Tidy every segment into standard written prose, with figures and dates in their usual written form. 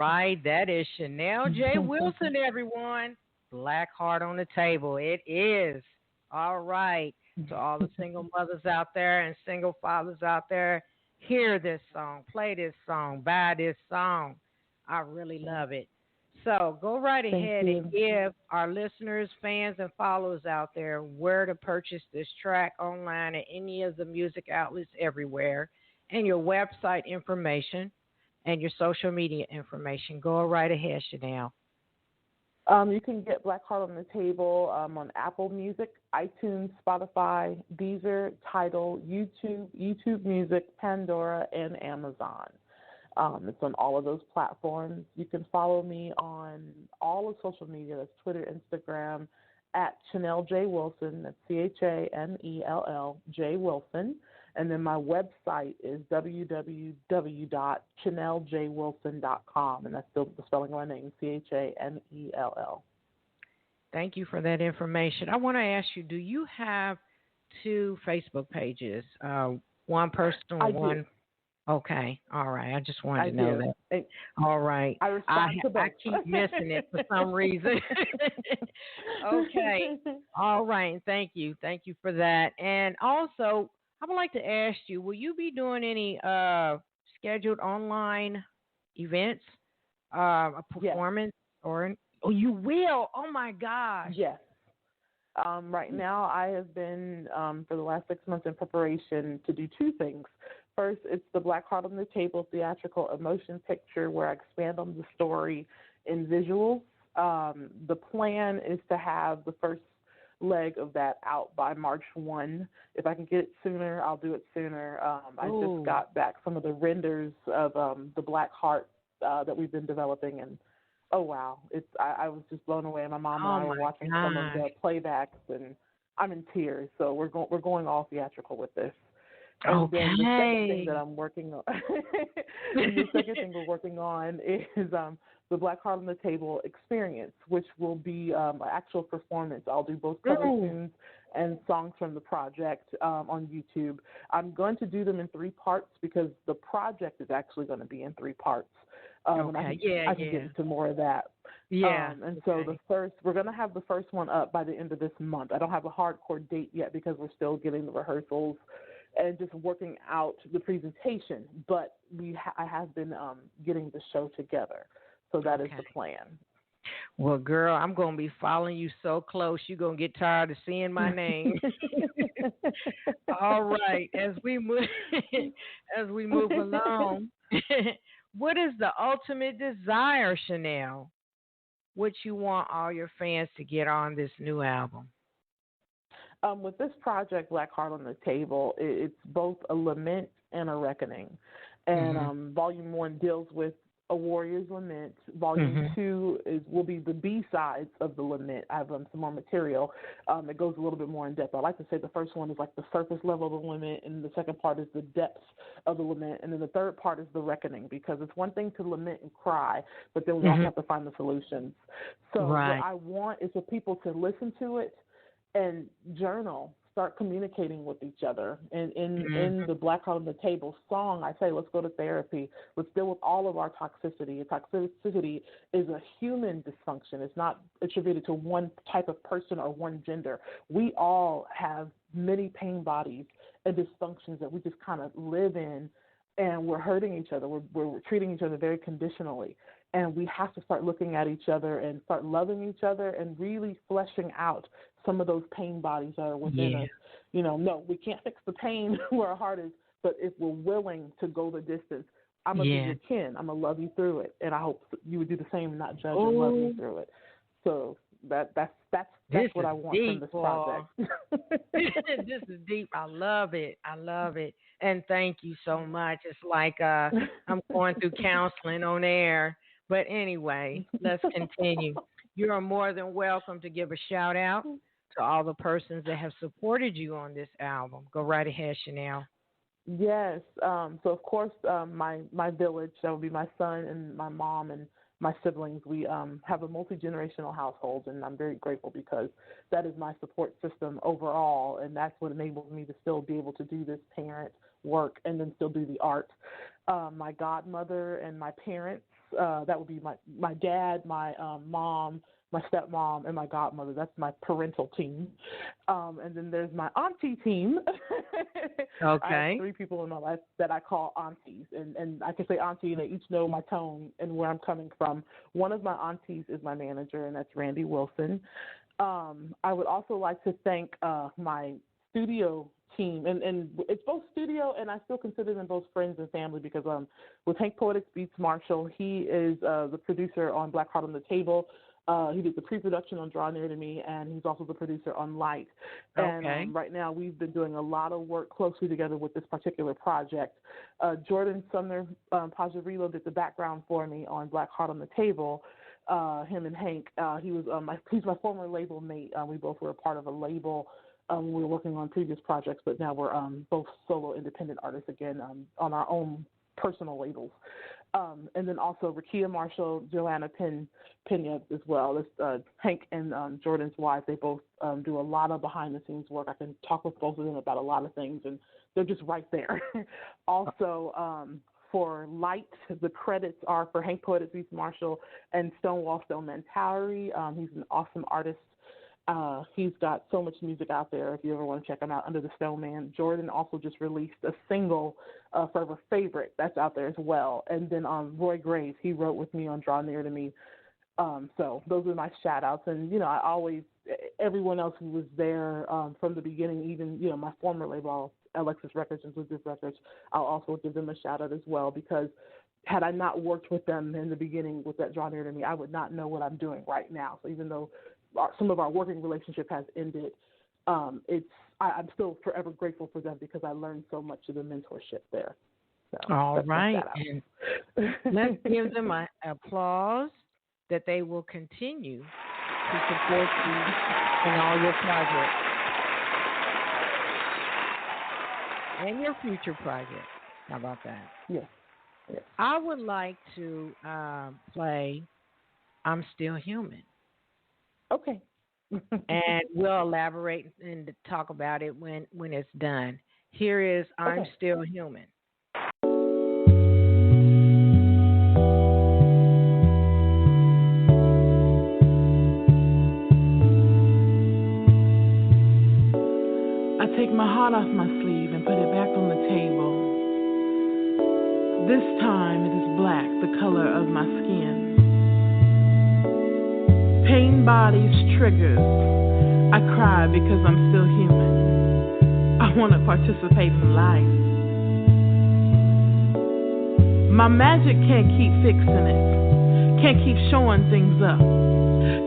right. That is Chanell J. Wilson, everyone. Black Heart on the Table. It is. All right. To all the single mothers out there and single fathers out there, hear this song, play this song, buy this song. I really love it. So go right Thank ahead and you. give our listeners, fans, and followers out there where to purchase this track online at any of the music outlets everywhere, and your website information and your social media information. Go right ahead, Chanel. You can get Black Heart on the Table on Apple Music, iTunes, Spotify, Deezer, Tidal, YouTube Music, Pandora, and Amazon. It's on all of those platforms. You can follow me on all of social media. That's Twitter, Instagram, at Chanell J. Wilson. That's Chanell J. Wilson. And then my website is www.chanelljwilson.com, and that's the spelling of my name, Chanell. Thank you for that information. I want to ask you, do you have two Facebook pages? One personal, one. Do. Okay, all right. I just wanted to know do. that. All right. I respond to both. I keep missing it for some reason. Okay. All right. Thank you. Thank you for that. And also, I would like to ask you, will you be doing any scheduled online events, a performance, yes. or oh, you will? Oh my gosh! Yes. Right now, I have been for the last 6 months in preparation to do two things. First, it's the Black Heart on the Table theatrical emotion picture, where I expand on the story in visuals. The plan is to have the first leg of that out by March 1. If I can get it sooner, I'll do it sooner. I just got back some of the renders of the Black Heart that we've been developing, and oh wow, I was just blown away. My mom and I were watching some of the playbacks, and I'm in tears. So we're going all theatrical with this. And then the second thing that I'm working on, the second thing we're working on is the Black Heart on the Table experience, which will be an actual performance. I'll do both cover tunes and songs from the project on YouTube. I'm going to do them in 3 parts because the project is actually going to be in 3 parts. I can get into more of that. Yeah. So we're going to have the first one up by the end of this month. I don't have a hardcore date yet because we're still getting the rehearsals and just working out the presentation. But I have been getting the show together. So that is the plan. Well, girl, I'm going to be following you so close, you're going to get tired of seeing my name. All right. As we move along, what is the ultimate desire, Chanel? What you want all your fans to get on this new album? With this project, Black Heart on the Table, it's both a lament and a reckoning. And Volume 1 deals with a warrior's lament. Volume 2 will be the B-sides of the lament. I have some more material that goes a little bit more in depth. I like to say the first one is like the surface level of the lament, and the second part is the depths of the lament, and then the third part is the reckoning, because it's one thing to lament and cry, but then we also have to find the solutions. So what I want is for people to listen to it and journal, start communicating with each other. And in the Black Heart on the Table song, I say, let's go to therapy. Let's deal with all of our toxicity. Toxicity is a human dysfunction. It's not attributed to one type of person or one gender. We all have many pain bodies and dysfunctions that we just kind of live in, and we're hurting each other. We're treating each other very conditionally. And we have to start looking at each other and start loving each other and really fleshing out some of those pain bodies that are within us. You know, no, we can't fix the pain where our heart is, but if we're willing to go the distance, I'm going to be your kin. I'm going to love you through it. And I hope you would do the same and not judge and love me through it. So that's what I want deep, from this project. This is deep. I love it. And thank you so much. It's like I'm going through counseling on air. But anyway, let's continue. You are more than welcome to give a shout out to all the persons that have supported you on this album. Go right ahead, Chanel. Yes. So, of course, my village, that would be my son and my mom and my siblings. We have a multi-generational household, and I'm very grateful because that is my support system overall, and that's what enables me to still be able to do this parent work and then still do the art. My godmother and my parents, That would be my dad, my mom, my stepmom, and my godmother. That's my parental team. And then there's my auntie team. Okay. I have 3 people in my life that I call aunties. And I can say auntie, and they each know my tone and where I'm coming from. One of my aunties is my manager, and that's Randy Wilson. I would also like to thank my studio team, and it's both studio, and I still consider them both friends and family, because with Hank Poetics Beats Marshall, he is the producer on Black Heart on the Table. He did the pre-production on Draw Near to Me, and he's also the producer on Light. Okay. And right now we've been doing a lot of work closely together with this particular project. Jordan Sumner, Positive Reload, did the background for me on Black Heart on the Table. Him and Hank, he's my former label mate. We both were a part of a label. We were working on previous projects, but now we're both solo independent artists again on our own personal labels. And then also Rakia Marshall, Joanna Pena as well. It's, Hank and Jordan's wife, they both do a lot of behind-the-scenes work. I can talk with both of them about a lot of things, and they're just right there. Also, for Light, the credits are for Hank Poetics Beats Marshall and Stonewall Stoneman Towery. He's an awesome artist. He's got so much music out there if you ever want to check him out, Under the Snowman. Jordan also just released a single, Forever Favorite, that's out there as well. And then Roy Graves, he wrote with me on Draw Near to Me. So those are my shout outs. And, I always, everyone else who was there from the beginning, even, my former label, Alexis Records and Blueprint Records, I'll also give them a shout out as well, because had I not worked with them in the beginning with that Draw Near to Me, I would not know what I'm doing right now. So even though some of our working relationship has ended, I'm still forever grateful for them, because I learned so much of the mentorship there. So, all right. And let's give them an applause that they will continue to support you in all your projects and your future projects. How about that? Yes. I would like to play I'm Still Human. Okay. And we'll elaborate and talk about it when it's done. Here is I'm Still Human. I take my heart off my sleeve and put it back on the table. This time it is black, the color of my skin. Pain bodies triggers. I cry because I'm still human. I want to participate in life. My magic can't keep fixing it. Can't keep showing things up.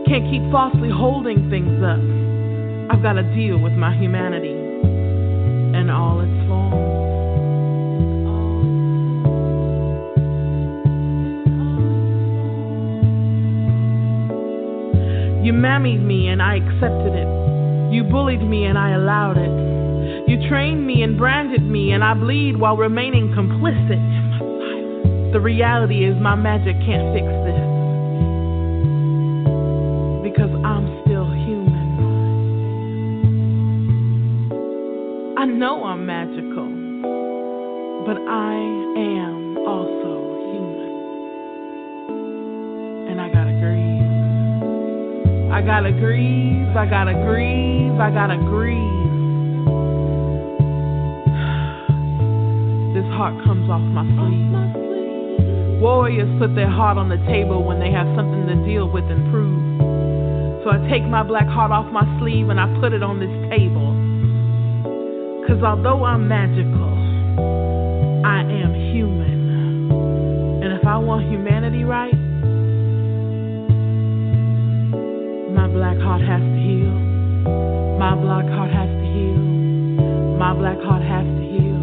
Can't keep falsely holding things up. I've got to deal with my humanity in all its forms. You mammied me and I accepted it. You bullied me and I allowed it. You trained me and branded me and I bleed while remaining complicit. The reality is my magic can't fix this, because I'm still human. I know I'm magical, but I am also human. And I gotta grieve. I gotta grieve, I gotta grieve, I gotta grieve. This heart comes off my sleeve. Warriors put their heart on the table when they have something to deal with and prove. So I take my black heart off my sleeve and I put it on this table. 'Cause although I'm magical, I am human. And if I want humanity right, my black heart has to heal. My black heart has to heal. My black heart has to heal.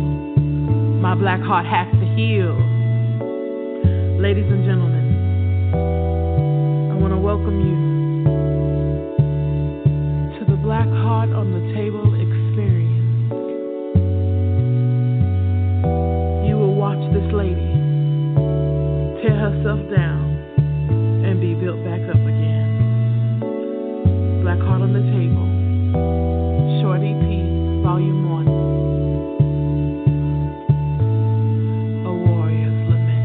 My black heart has to heal. Ladies and gentlemen, I want to welcome you to the Black Heart on the Table experience. You will watch this lady tear herself down and be built back up again. Black Heart on the Table, Short EP, Volume 1. A Warrior's Lament.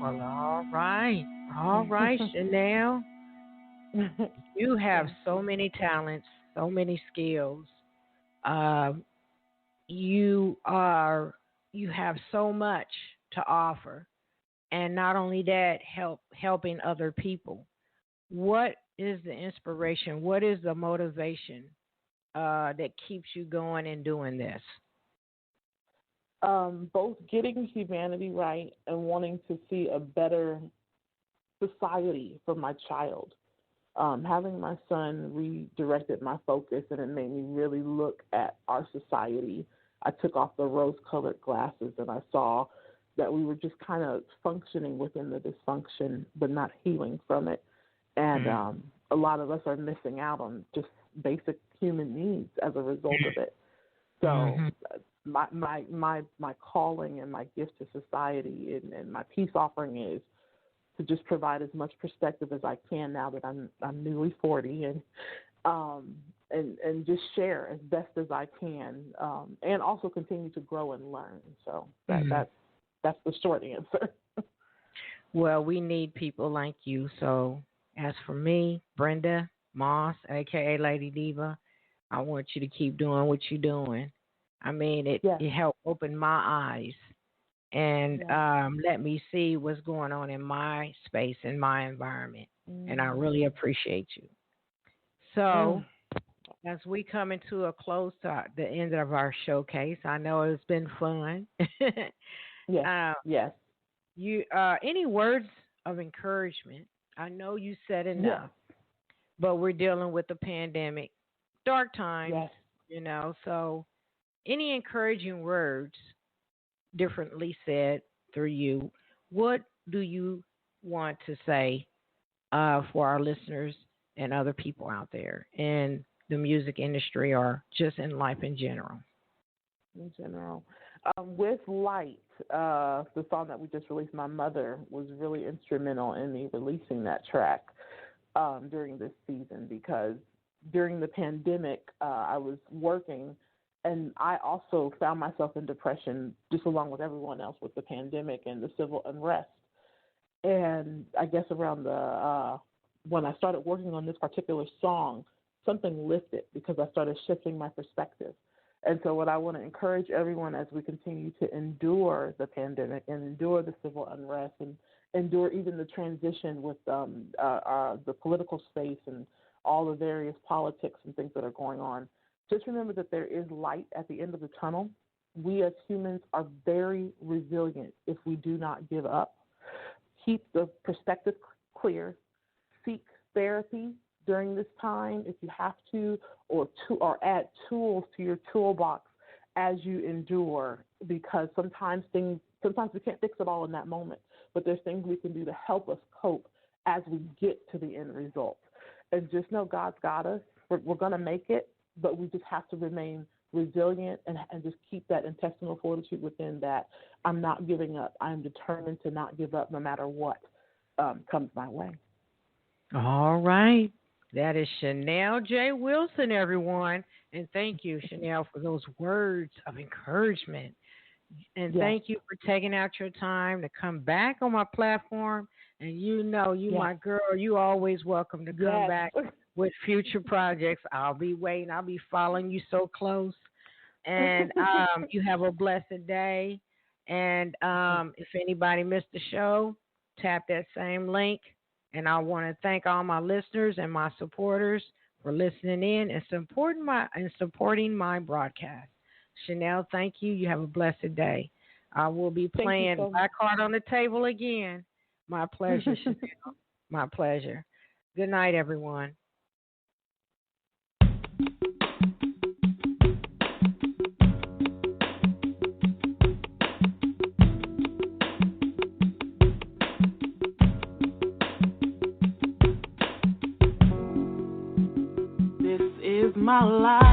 Well, all right, Chanell. You have so many talents, so many skills. Uh, you have so much to offer, and not only that, helping other people. What is the inspiration? What is the motivation that keeps you going and doing this? Both getting humanity right and wanting to see a better society for my child. Having my son redirected my focus, and it made me really look at our society. I took off the rose-colored glasses, and I saw that we were just kind of functioning within the dysfunction, but not healing from it. And a lot of us are missing out on just basic human needs as a result of it. So my calling and my gift to society and my peace offering is to just provide as much perspective as I can now that I'm newly 40, and just share as best as I can, and also continue to grow and learn. So that's the short answer. Well, we need people like you. So as for me, Brenda Moss, aka Lady Diva, I want you to keep doing what you're doing. I mean, it helped open my eyes and let me see what's going on in my space, in my environment. And I really appreciate you. So as we come into a close to the end of our showcase, I know it's been fun. Yes. You any words of encouragement? I know you said enough, but we're dealing with the pandemic, dark times, so any encouraging words, differently said through you, what do you want to say for our listeners and other people out there in the music industry or just in life in general? With Light, the song that we just released, my mother was really instrumental in me releasing that track during this season, because during the pandemic, I was working, and I also found myself in depression just along with everyone else with the pandemic and the civil unrest. And I guess around when I started working on this particular song, something lifted because I started shifting my perspective. And so what I want to encourage everyone as we continue to endure the pandemic and endure the civil unrest and endure even the transition with the political space and all the various politics and things that are going on, just remember that there is light at the end of the tunnel. We as humans are very resilient if we do not give up. Keep the perspective clear. Seek therapy during this time if you have to, or add tools to your toolbox as you endure, because sometimes we can't fix it all in that moment, but there's things we can do to help us cope as we get to the end result. And just know God's got us. We're going to make it, but we just have to remain resilient and just keep that intestinal fortitude within that. I'm not giving up. I'm determined to not give up no matter what comes my way. All right. That is Chanell J. Wilson, everyone. And thank you, Chanell, for those words of encouragement. And thank you for taking out your time to come back on my platform. And my girl, you always welcome to come back with future projects. I'll be waiting. I'll be following you so close. And you have a blessed day. And if anybody missed the show, tap that same link. And I want to thank all my listeners and my supporters for listening in and supporting my broadcast. Chanell, thank you. You have a blessed day. I will be playing Black Heart on the Table again. My pleasure, Chanell. My pleasure. Good night, everyone. My life.